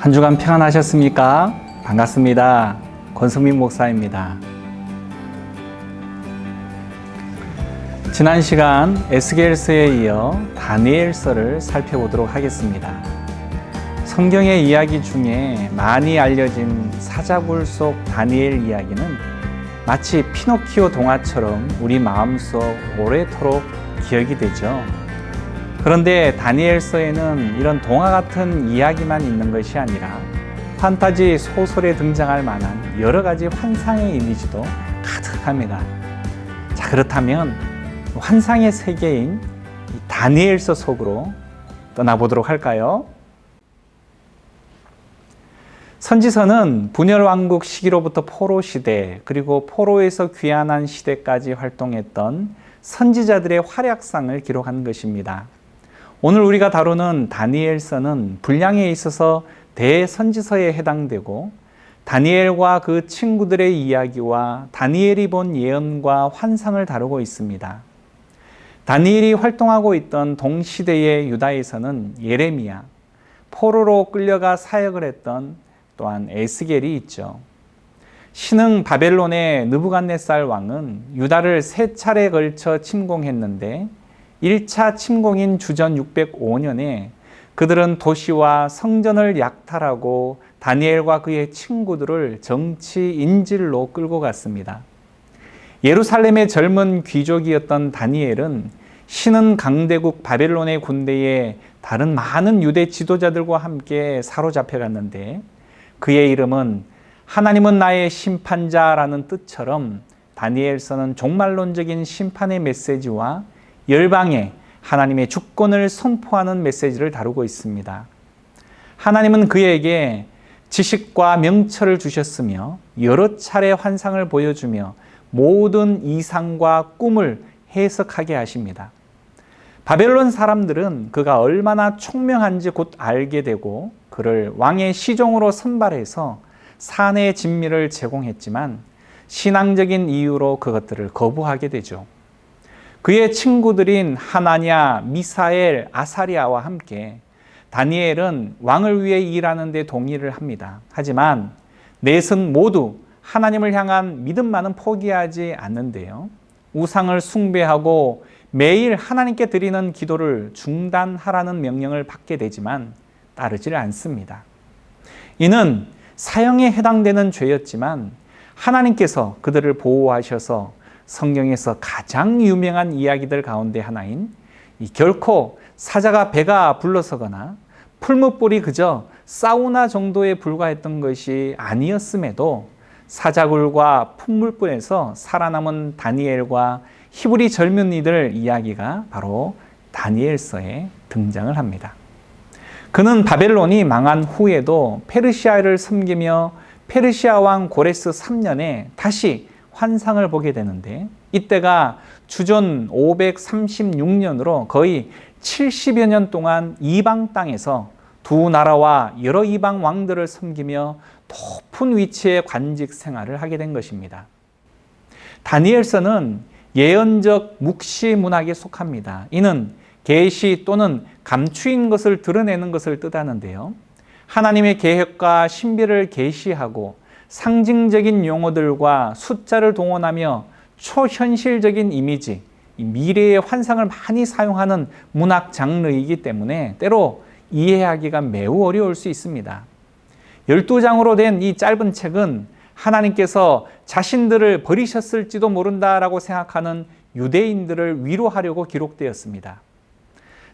한 주간 평안하셨습니까? 반갑습니다. 권성민 목사입니다. 지난 시간 에스겔서에 이어 다니엘서를 살펴보도록 하겠습니다. 성경의 이야기 중에 많이 알려진 사자굴 속 다니엘 이야기는 마치 피노키오 동화처럼 우리 마음속 오래도록 기억이 되죠. 그런데 다니엘서에는 이런 동화 같은 이야기만 있는 것이 아니라 판타지 소설에 등장할 만한 여러 가지 환상의 이미지도 가득합니다. 자, 그렇다면 환상의 세계인 다니엘서 속으로 떠나보도록 할까요? 선지서는 분열왕국 시기로부터 포로 시대, 그리고 포로에서 귀환한 시대까지 활동했던 선지자들의 활약상을 기록한 것입니다. 오늘 우리가 다루는 다니엘서는 분량에 있어서 대선지서에 해당되고, 다니엘과 그 친구들의 이야기와 다니엘이 본 예언과 환상을 다루고 있습니다. 다니엘이 활동하고 있던 동시대의 유다에서는 예레미야, 포로로 끌려가 사역을 했던 또한 에스겔이 있죠. 신흥 바벨론의 느부갓네살 왕은 유다를 세 차례에 걸쳐 침공했는데 1차 침공인 주전 605년에 그들은 도시와 성전을 약탈하고 다니엘과 그의 친구들을 정치 인질로 끌고 갔습니다. 예루살렘의 젊은 귀족이었던 다니엘은 신은 강대국 바벨론의 군대에 다른 많은 유대 지도자들과 함께 사로잡혀갔는데, 그의 이름은 하나님은 나의 심판자라는 뜻처럼 다니엘서는 종말론적인 심판의 메시지와 열방에 하나님의 주권을 선포하는 메시지를 다루고 있습니다. 하나님은 그에게 지식과 명철을 주셨으며 여러 차례 환상을 보여주며 모든 이상과 꿈을 해석하게 하십니다. 바벨론 사람들은 그가 얼마나 총명한지 곧 알게 되고 그를 왕의 시종으로 선발해서 사내의 진미를 제공했지만 신앙적인 이유로 그것들을 거부하게 되죠. 그의 친구들인 하나냐, 미사엘, 아사리아와 함께 다니엘은 왕을 위해 일하는 데 동의를 합니다. 하지만 넷은 모두 하나님을 향한 믿음만은 포기하지 않는데요. 우상을 숭배하고 매일 하나님께 드리는 기도를 중단하라는 명령을 받게 되지만 따르지 않습니다. 이는 사형에 해당되는 죄였지만 하나님께서 그들을 보호하셔서 성경에서 가장 유명한 이야기들 가운데 하나인 결코 사자가 배가 불러서거나 풀무불이 그저 사우나 정도에 불과했던 것이 아니었음에도 사자굴과 풀무불에서 살아남은 다니엘과 히브리 젊은이들 이야기가 바로 다니엘서에 등장을 합니다. 그는 바벨론이 망한 후에도 페르시아를 섬기며 페르시아 왕 고레스 3년에 다시 환상을 보게 되는데, 이때가 주전 536년으로 거의 70여 년 동안 이방 땅에서 두 나라와 여러 이방 왕들을 섬기며 높은 위치의 관직 생활을 하게 된 것입니다. 다니엘서는 예언적 묵시 문학에 속합니다. 이는 계시 또는 감추인 것을 드러내는 것을 뜻하는데요. 하나님의 계획과 신비를 계시하고 상징적인 용어들과 숫자를 동원하며 초현실적인 이미지, 미래의 환상을 많이 사용하는 문학 장르이기 때문에 때로 이해하기가 매우 어려울 수 있습니다. 12장으로 된 이 짧은 책은 하나님께서 자신들을 버리셨을지도 모른다라고 생각하는 유대인들을 위로하려고 기록되었습니다.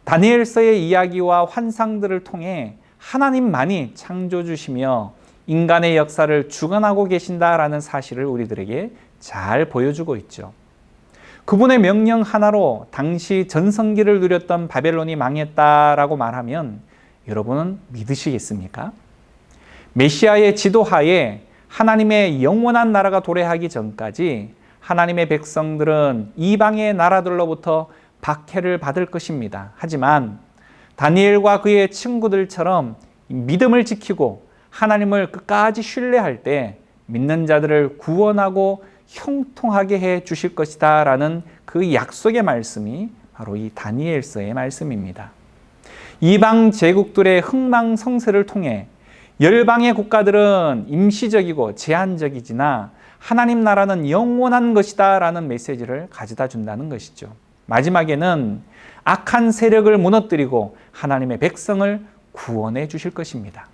다니엘서의 이야기와 환상들을 통해 하나님만이 창조주시며 인간의 역사를 주관하고 계신다라는 사실을 우리들에게 잘 보여주고 있죠. 그분의 명령 하나로 당시 전성기를 누렸던 바벨론이 망했다라고 말하면 여러분은 믿으시겠습니까? 메시아의 지도하에 하나님의 영원한 나라가 도래하기 전까지 하나님의 백성들은 이방의 나라들로부터 박해를 받을 것입니다. 하지만 다니엘과 그의 친구들처럼 믿음을 지키고 하나님을 끝까지 신뢰할 때 믿는 자들을 구원하고 형통하게 해 주실 것이다 라는 그 약속의 말씀이 바로 이 다니엘서의 말씀입니다. 이방 제국들의 흥망성쇠를 통해 열방의 국가들은 임시적이고 제한적이지나 하나님 나라는 영원한 것이다 라는 메시지를 가져다 준다는 것이죠. 마지막에는 악한 세력을 무너뜨리고 하나님의 백성을 구원해 주실 것입니다.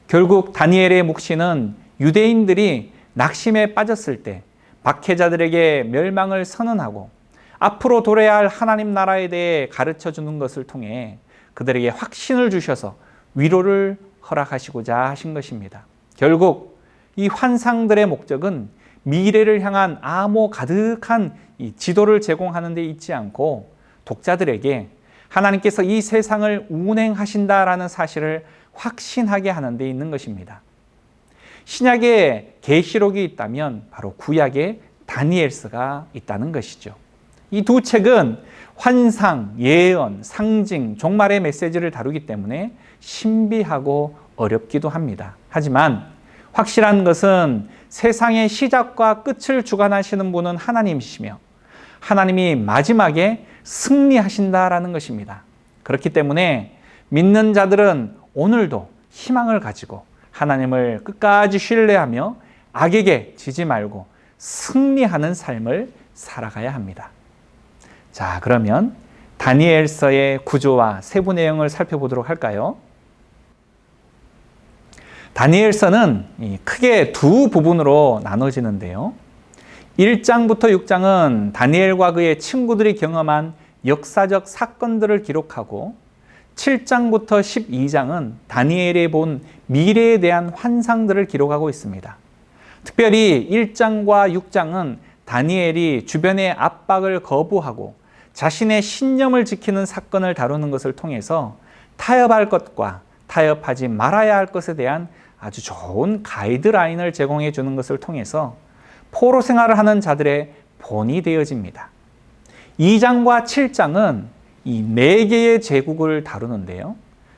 결국 다니엘의 묵시는 유대인들이 낙심에 빠졌을 때 박해자들에게 멸망을 선언하고 앞으로 도래야 할 하나님 나라에 대해 가르쳐 주는 것을 통해 그들에게 확신을 주셔서 위로를 허락하시고자 하신 것입니다. 결국 이 환상들의 목적은 미래를 향한 암호 가득한 이 지도를 제공하는 데 있지 않고 독자들에게 하나님께서 이 세상을 운행하신다라는 사실을 확신하게 하는 데 있는 것입니다. 신약에 계시록이 있다면 바로 구약에 다니엘서가 있다는 것이죠. 이 두 책은 환상, 예언, 상징, 종말의 메시지를 다루기 때문에 신비하고 어렵기도 합니다. 하지만 확실한 것은 세상의 시작과 끝을 주관하시는 분은 하나님이시며 하나님이 마지막에 승리하신다라는 것입니다. 그렇기 때문에 믿는 자들은 오늘도 희망을 가지고 하나님을 끝까지 신뢰하며 악에게 지지 말고 승리하는 삶을 살아가야 합니다. 자, 그러면 다니엘서의 구조와 세부 내용을 살펴보도록 할까요? 다니엘서는 크게 두 부분으로 나눠지는데요. 1장부터 6장은 다니엘과 그의 친구들이 경험한 역사적 사건들을 기록하고 7장부터 12장은 다니엘이 본 미래에 대한 환상들을 기록하고 있습니다. 특별히 1장과 6장은 다니엘이 주변의 압박을 거부하고 자신의 신념을 지키는 사건을 다루는 것을 통해서 타협할 것과 타협하지 말아야 할 것에 대한 아주 좋은 가이드라인을 제공해 주는 것을 통해서 포로 생활을 하는 자들의 본이 되어집니다. 2장과 7장은 이 4개의 제국을 다루는데요.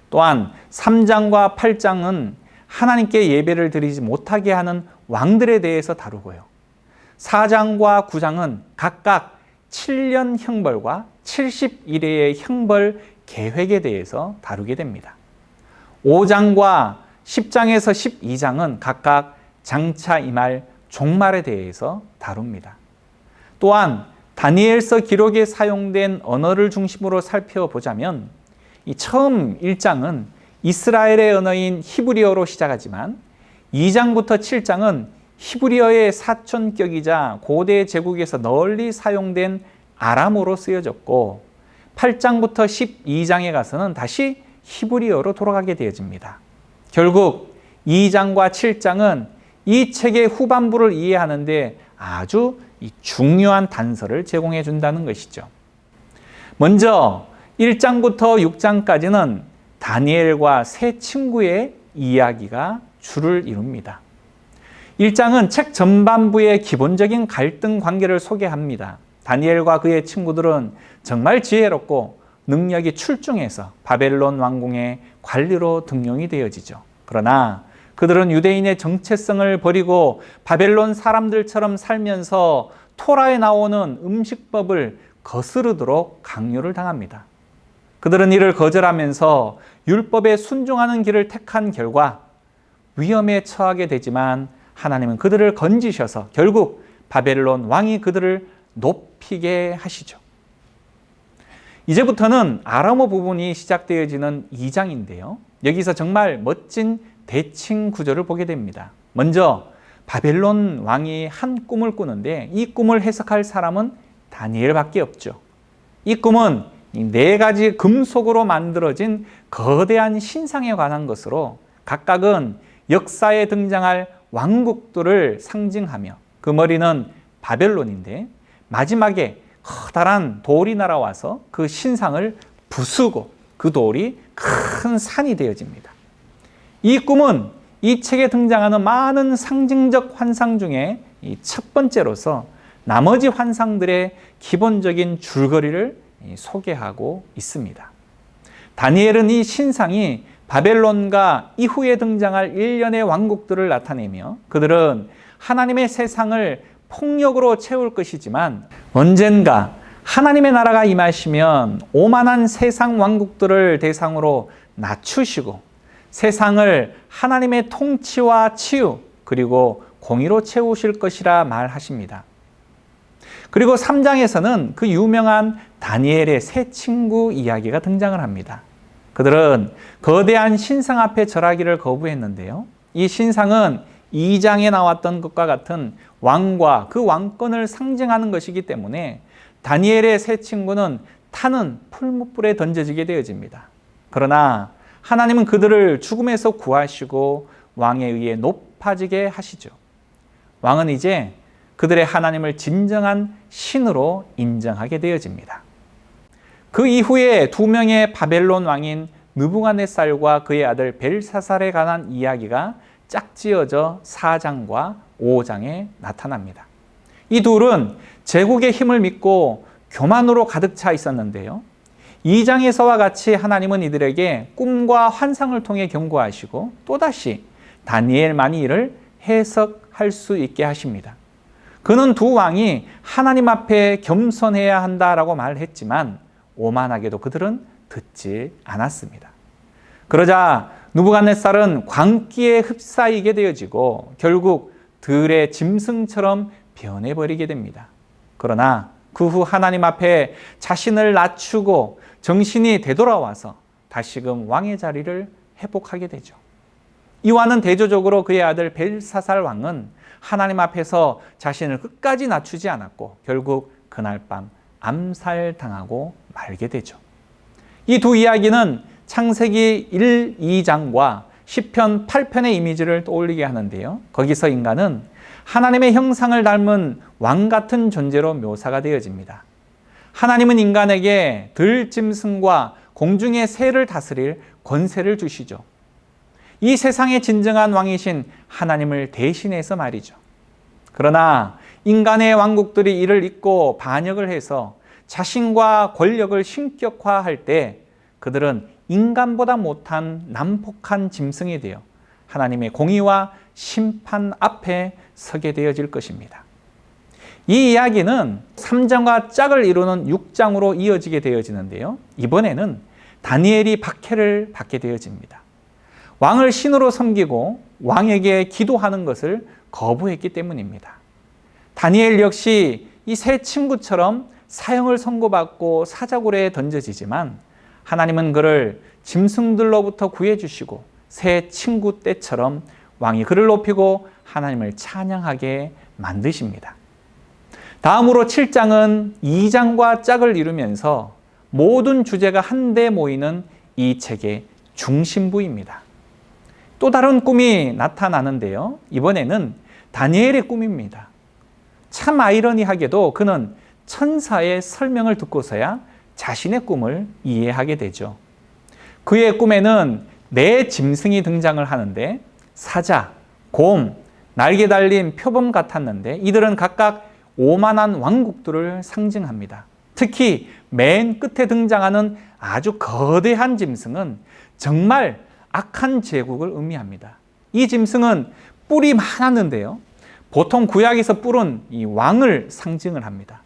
또한 3장과 8장은 하나님께 예배를 드리지 못하게 하는 왕들에 대해서 다루고요. 4장과 9장은 각각 7년 형벌과 70일의 형벌 계획에 대해서 다루게 됩니다. 5장과 10장에서 12장은 각각 장차 임할 종말에 대해서 다룹니다. 또한 다니엘서 기록에 사용된 언어를 중심으로 살펴보자면 이 처음 1장은 이스라엘의 언어인 히브리어로 시작하지만 2장부터 7장은 히브리어의 사촌격이자 고대 제국에서 널리 사용된 아람어로 쓰여졌고 8장부터 12장에 가서는 다시 히브리어로 돌아가게 되어집니다. 결국 2장과 7장은 이 책의 후반부를 이해하는 데 아주 중요한 단서를 제공해 준다는 것이죠. 먼저 1장부터 6장까지는 다니엘과 세 친구의 이야기가 주를 이룹니다. 1장은 책 전반부의 기본적인 갈등 관계를 소개합니다. 다니엘과 그의 친구들은 정말 지혜롭고 능력이 출중해서 바벨론 왕궁의 관리로 등용이 되어지죠. 그러나 그들은 유대인의 정체성을 버리고 바벨론 사람들처럼 살면서 토라에 나오는 음식법을 거스르도록 강요를 당합니다. 그들은 이를 거절하면서 율법에 순종하는 길을 택한 결과 위험에 처하게 되지만 하나님은 그들을 건지셔서 결국 바벨론 왕이 그들을 높이게 하시죠. 이제부터는 아람어 부분이 시작되어지는 2장인데요. 여기서 정말 멋진 대칭 구조를 보게 됩니다. 먼저 바벨론 왕이 한 꿈을 꾸는데 이 꿈을 해석할 사람은 다니엘밖에 없죠. 이 꿈은 4가지 금속으로 만들어진 거대한 신상에 관한 것으로 각각은 역사에 등장할 왕국들을 상징하며 그 머리는 바벨론인데 마지막에 커다란 돌이 날아와서 그 신상을 부수고 그 돌이 큰 산이 되어집니다. 이 꿈은 이 책에 등장하는 많은 상징적 환상 중에 첫 번째로서 나머지 환상들의 기본적인 줄거리를 소개하고 있습니다. 다니엘은 이 신상이 바벨론과 이후에 등장할 일련의 왕국들을 나타내며 그들은 하나님의 세상을 폭력으로 채울 것이지만 언젠가 하나님의 나라가 임하시면 오만한 세상 왕국들을 대상으로 낮추시고 세상을 하나님의 통치와 치유 그리고 공의로 채우실 것이라 말하십니다. 그리고 3장에서는 그 유명한 다니엘의 세 친구 이야기가 등장을 합니다. 그들은 거대한 신상 앞에 절하기를 거부했는데요. 이 신상은 2장에 나왔던 것과 같은 왕과 그 왕권을 상징하는 것이기 때문에 다니엘의 세 친구는 타는 풀무불에 던져지게 되어집니다. 그러나 하나님은 그들을 죽음에서 구하시고 왕에 의해 높아지게 하시죠. 왕은 이제 그들의 하나님을 진정한 신으로 인정하게 되어집니다. 그 이후에 두 명의 바벨론 왕인 느부갓네살과 그의 아들 벨사살에 관한 이야기가 짝지어져 4장과 5장에 나타납니다. 이 둘은 제국의 힘을 믿고 교만으로 가득 차 있었는데요. 2장에서와 같이 하나님은 이들에게 꿈과 환상을 통해 경고하시고 또다시 다니엘만이 이를 해석할 수 있게 하십니다. 그는 두 왕이 하나님 앞에 겸손해야 한다라고 말했지만 오만하게도 그들은 듣지 않았습니다. 그러자 느부갓네살은 광기에 휩싸이게 되어지고 결국 들의 짐승처럼 변해버리게 됩니다. 그러나 그 후 하나님 앞에 자신을 낮추고 정신이 되돌아와서 다시금 왕의 자리를 회복하게 되죠. 이와는 대조적으로 그의 아들 벨사살 왕은 하나님 앞에서 자신을 끝까지 낮추지 않았고 결국 그날 밤 암살당하고 말게 되죠. 이 두 이야기는 창세기 1, 2장과 시편 8편의 이미지를 떠올리게 하는데요. 거기서 인간은 하나님의 형상을 닮은 왕 같은 존재로 묘사가 되어집니다. 하나님은 인간에게 들짐승과 공중의 새를 다스릴 권세를 주시죠. 이 세상의 진정한 왕이신 하나님을 대신해서 말이죠. 그러나 인간의 왕국들이 이를 잊고 반역을 해서 자신과 권력을 신격화할 때 그들은 인간보다 못한 난폭한 짐승이 되어 하나님의 공의와 심판 앞에 서게 되어질 것입니다. 이 이야기는 3장과 짝을 이루는 6장으로 이어지게 되어지는데요. 이번에는 다니엘이 박해를 받게 되어집니다. 왕을 신으로 섬기고 왕에게 기도하는 것을 거부했기 때문입니다. 다니엘 역시 이 세 친구처럼 사형을 선고받고 사자굴에 던져지지만 하나님은 그를 짐승들로부터 구해주시고 새 친구 때처럼 왕이 그를 높이고 하나님을 찬양하게 만드십니다. 다음으로 7장은 2장과 짝을 이루면서 모든 주제가 한데 모이는 이 책의 중심부입니다. 또 다른 꿈이 나타나는데요. 이번에는 다니엘의 꿈입니다. 참 아이러니하게도 그는 천사의 설명을 듣고서야 자신의 꿈을 이해하게 되죠. 그의 꿈에는 네 짐승이 등장을 하는데 사자, 곰, 날개 달린 표범 같았는데 이들은 각각 오만한 왕국들을 상징합니다. 특히 맨 끝에 등장하는 아주 거대한 짐승은 정말 악한 제국을 의미합니다. 이 짐승은 뿔이 많았는데요. 보통 구약에서 뿔은 이 왕을 상징을 합니다.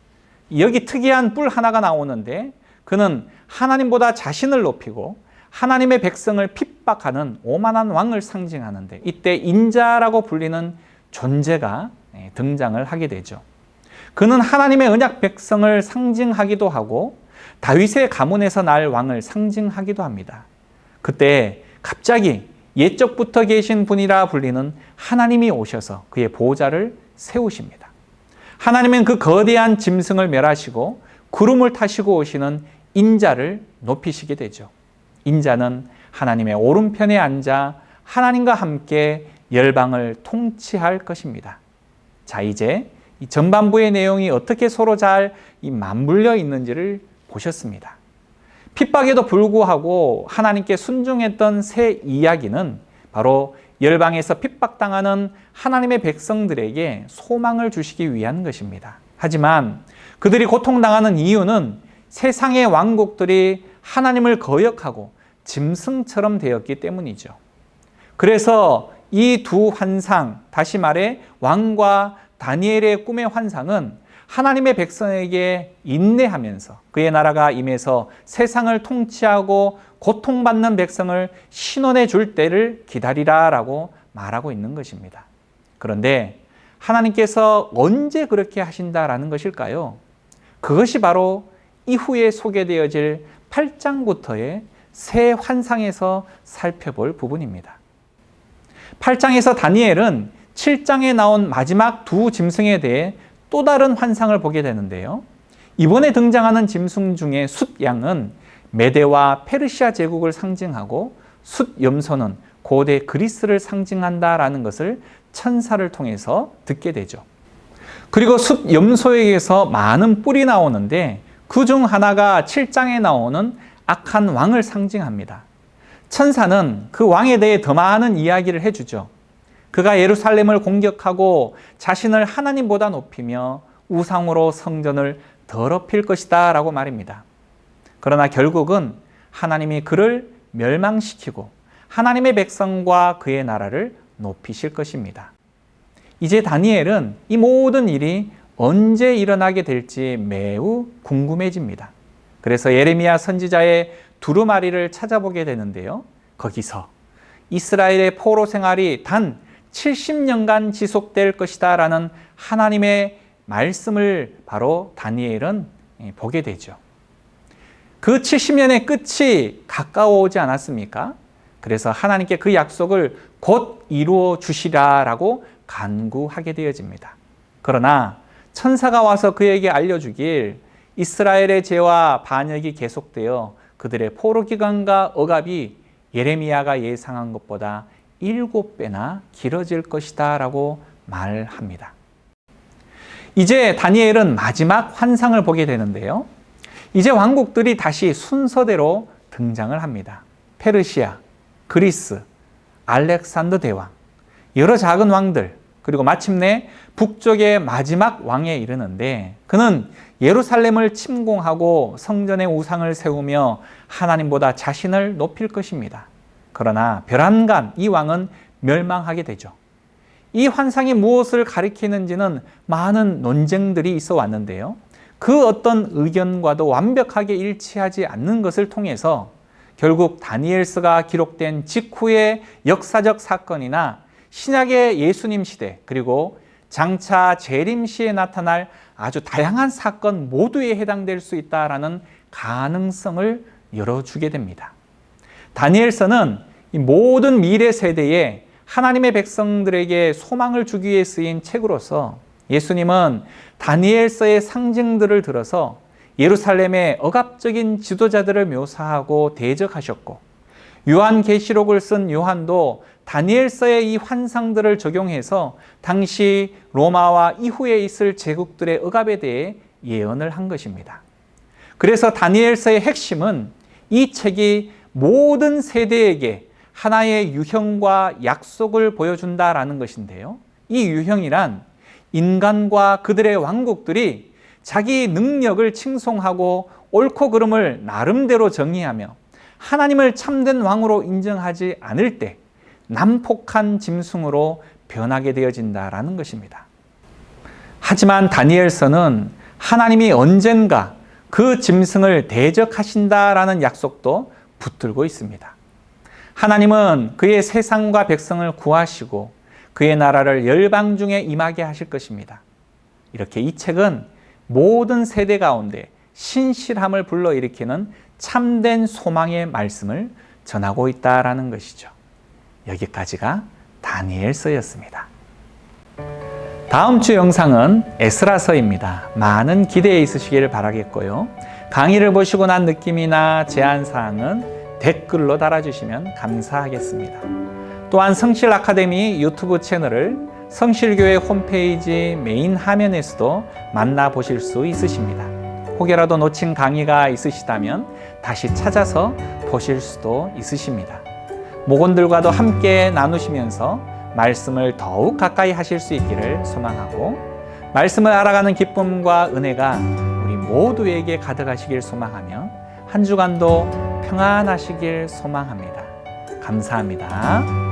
여기 특이한 뿔 하나가 나오는데 그는 하나님보다 자신을 높이고 하나님의 백성을 핍박하는 오만한 왕을 상징하는데 이때 인자라고 불리는 존재가 등장을 하게 되죠. 그는 하나님의 언약 백성을 상징하기도 하고 다윗의 가문에서 날 왕을 상징하기도 합니다. 그때 갑자기 옛적부터 계신 분이라 불리는 하나님이 오셔서 그의 보좌를 세우십니다. 하나님은 그 거대한 짐승을 멸하시고 구름을 타시고 오시는 인자를 높이시게 되죠. 인자는 하나님의 오른편에 앉아 하나님과 함께 열방을 통치할 것입니다. 자, 이제 이 전반부의 내용이 어떻게 서로 잘 맞물려 있는지를 보셨습니다. 핍박에도 불구하고 하나님께 순종했던 새 이야기는 바로 열방에서 핍박당하는 하나님의 백성들에게 소망을 주시기 위한 것입니다. 하지만 그들이 고통당하는 이유는 세상의 왕국들이 하나님을 거역하고 짐승처럼 되었기 때문이죠. 그래서 이 두 환상, 다시 말해 왕과 다니엘의 꿈의 환상은 하나님의 백성에게 인내하면서 그의 나라가 임해서 세상을 통치하고 고통받는 백성을 신원해 줄 때를 기다리라라고 말하고 있는 것입니다. 그런데 하나님께서 언제 그렇게 하신다라는 것일까요? 그것이 바로 이후에 소개되어질 8장부터의 새 환상에서 살펴볼 부분입니다. 8장에서 다니엘은 7장에 나온 마지막 두 짐승에 대해 또 다른 환상을 보게 되는데요. 이번에 등장하는 짐승 중에 숫양은 메데와 페르시아 제국을 상징하고 숫염소는 고대 그리스를 상징한다라는 것을 천사를 통해서 듣게 되죠. 그리고 숫염소에게서 많은 뿔이 나오는데 그 중 하나가 7장에 나오는 악한 왕을 상징합니다. 천사는 그 왕에 대해 더 많은 이야기를 해주죠. 그가 예루살렘을 공격하고 자신을 하나님보다 높이며 우상으로 성전을 더럽힐 것이다 라고 말입니다. 그러나 결국은 하나님이 그를 멸망시키고 하나님의 백성과 그의 나라를 높이실 것입니다. 이제 다니엘은 이 모든 일이 언제 일어나게 될지 매우 궁금해집니다. 그래서 예레미야 선지자의 두루마리를 찾아보게 되는데요. 거기서 이스라엘의 포로 생활이 단 70년간 지속될 것이다 라는 하나님의 말씀을 바로 다니엘은 보게 되죠. 그 70년의 끝이 가까워 오지 않았습니까? 그래서 하나님께 그 약속을 곧 이루어 주시라라고 간구하게 되어집니다. 그러나 천사가 와서 그에게 알려주길 이스라엘의 죄와 반역이 계속되어 그들의 포로 기간과 억압이 예레미야가 예상한 것보다 7배나 길어질 것이다 라고 말합니다. 이제 다니엘은 마지막 환상을 보게 되는데요. 이제 왕국들이 다시 순서대로 등장을 합니다. 페르시아, 그리스, 알렉산더 대왕, 여러 작은 왕들, 그리고 마침내 북쪽의 마지막 왕에 이르는데 그는 예루살렘을 침공하고 성전에 우상을 세우며 하나님보다 자신을 높일 것입니다. 그러나 별안간 이 왕은 멸망하게 되죠. 이 환상이 무엇을 가리키는지는 많은 논쟁들이 있어 왔는데요. 그 어떤 의견과도 완벽하게 일치하지 않는 것을 통해서 결국 다니엘서가 기록된 직후의 역사적 사건이나 신약의 예수님 시대 그리고 장차 재림 시에 나타날 아주 다양한 사건 모두에 해당될 수 있다라는 가능성을 열어주게 됩니다. 다니엘서는 이 모든 미래 세대에 하나님의 백성들에게 소망을 주기 위해 쓰인 책으로서 예수님은 다니엘서의 상징들을 들어서 예루살렘의 억압적인 지도자들을 묘사하고 대적하셨고 요한계시록을 쓴 요한도 다니엘서의 이 환상들을 적용해서 당시 로마와 이후에 있을 제국들의 억압에 대해 예언을 한 것입니다. 그래서 다니엘서의 핵심은 이 책이 모든 세대에게 하나의 유형과 약속을 보여준다라는 것인데요. 이 유형이란 인간과 그들의 왕국들이 자기 능력을 칭송하고 옳고 그름을 나름대로 정의하며 하나님을 참된 왕으로 인정하지 않을 때 난폭한 짐승으로 변하게 되어진다라는 것입니다. 하지만 다니엘서는 하나님이 언젠가 그 짐승을 대적하신다라는 약속도 붙들고 있습니다. 하나님은 그의 세상과 백성을 구하시고 그의 나라를 열방 중에 임하게 하실 것입니다. 이렇게 이 책은 모든 세대 가운데 신실함을 불러일으키는 참된 소망의 말씀을 전하고 있다라는 것이죠. 여기까지가 다니엘서였습니다. 다음 주 영상은 에스라서입니다. 많은 기대에 있으시기를 바라겠고요. 강의를 보시고 난 느낌이나 제안사항은 댓글로 달아주시면 감사하겠습니다. 또한 성실 아카데미 유튜브 채널을 성실교회 홈페이지 메인 화면에서도 만나보실 수 있으십니다. 혹여라도 놓친 강의가 있으시다면 다시 찾아서 보실 수도 있으십니다. 목원들과도 함께 나누시면서 말씀을 더욱 가까이 하실 수 있기를 소망하고 말씀을 알아가는 기쁨과 은혜가 우리 모두에게 가득하시길 소망하며 한 주간도 평안하시길 소망합니다. 감사합니다.